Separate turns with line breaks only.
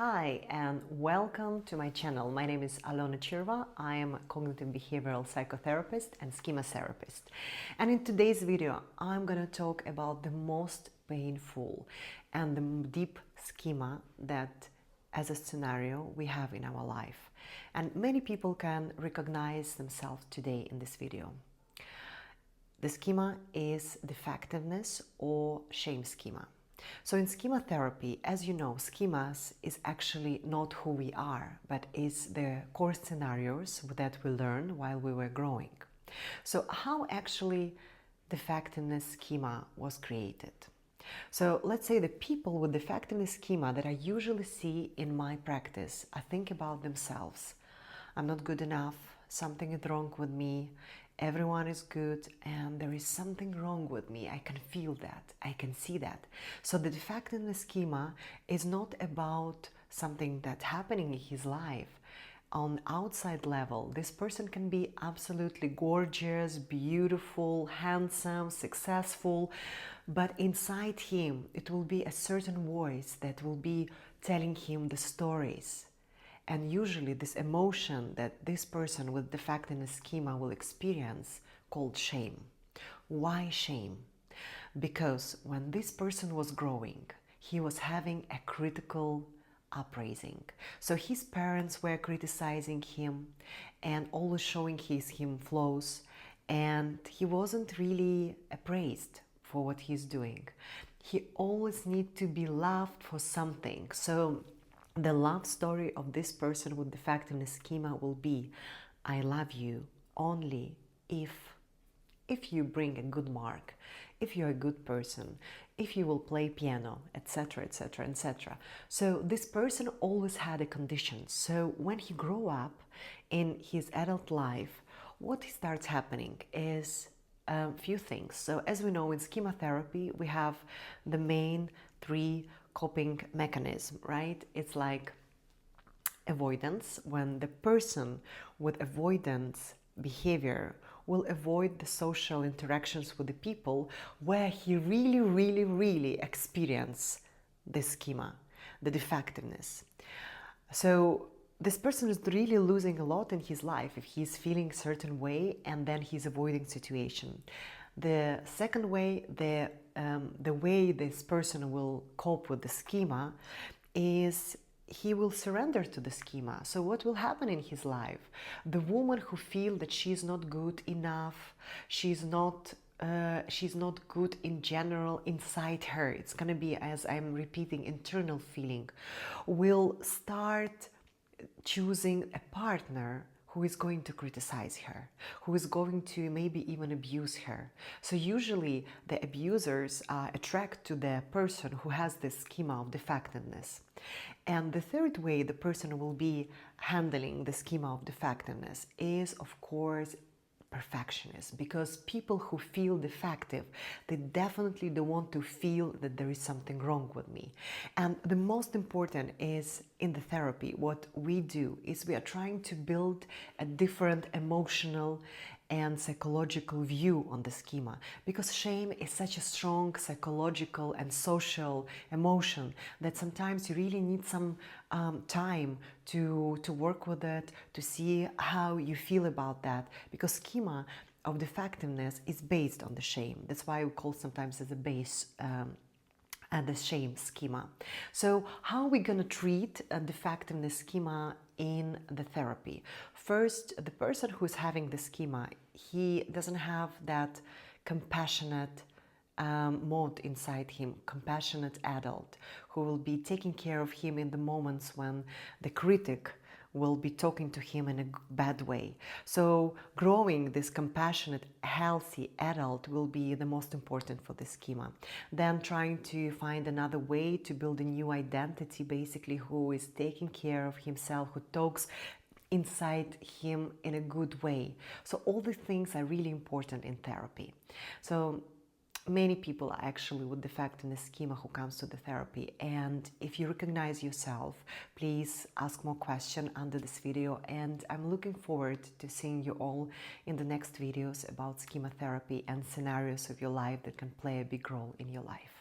Hi and welcome to my channel. My name is Alona Chirva. I am a cognitive behavioral psychotherapist and schema therapist. And in today's video, I'm going to talk about the most painful and the deep schema that as a scenario we have in our life. And many people can recognize themselves today in this video. The schema is defectiveness or shame schema. So in schema therapy, as you know, schemas is actually not who we are, but is the core scenarios that we learned while we were growing. So how actually defectiveness schema was created? So let's say the people with defectiveness schema that I usually see in my practice, I think about themselves. I'm not good enough, something is wrong with me, everyone is good and there is something wrong with me. I can feel that, I can see that. So the defectiveness schema is not about something that's happening in his life. On outside level, this person can be absolutely gorgeous, beautiful, handsome, successful, but inside him it will be a certain voice that will be telling him the stories. And usually this emotion that this person with defectiveness schema will experience called shame. Why shame? Because when this person was growing, he was having a critical uprising. So his parents were criticizing him and always showing him flaws, and he wasn't really appraised for what he's doing. He always needs to be loved for something. So the love story of this person with defectiveness schema will be, I love you only if you bring a good mark, if you're a good person, if you will play piano, etc., etc., etc. So this person always had a condition. So when he grow up in his adult life, what starts happening is a few things. So as we know, in schema therapy, we have the main three coping mechanism, right? It's like avoidance, when the person with avoidance behavior will avoid the social interactions with the people where he really experience the schema, the defectiveness. So this person is really losing a lot in his life if he's feeling a certain way and then he's avoiding situation. The second way, the way this person will cope with the schema is he will surrender to the schema. So what will happen in his life? The woman who feels that she's not good enough, she's not good in general inside her, it's gonna be, as I'm repeating, internal feeling, will start choosing a partner who is going to criticize her, who is going to maybe even abuse her. So usually the abusers attract to the person who has this schema of defectiveness. And the third way the person will be handling the schema of defectiveness is, of course, perfectionist, because people who feel defective, they definitely don't want to feel that there is something wrong with me. And the most important is in the therapy, what we do is we are trying to build a different emotional and psychological view on the schema, because shame is such a strong psychological and social emotion that sometimes you really need some time to work with it, to see how you feel about that, because schema of defectiveness is based on the shame. That's why we call sometimes as a base and the shame schema. So how are we going to treat a defectiveness schema in the therapy? First, the person who is having the schema, he doesn't have that compassionate mode inside him, compassionate adult who will be taking care of him in the moments when the critic will be talking to him in a bad way. So growing this compassionate, healthy adult will be the most important for the schema. Then trying to find another way to build a new identity, basically, who is taking care of himself, who talks inside him in a good way. So all these things are really important in therapy. So many people are actually with defectiveness schema who comes to the therapy, and if you recognize yourself, please ask more questions under this video, and I'm looking forward to seeing you all in the next videos about schema therapy and scenarios of your life that can play a big role in your life.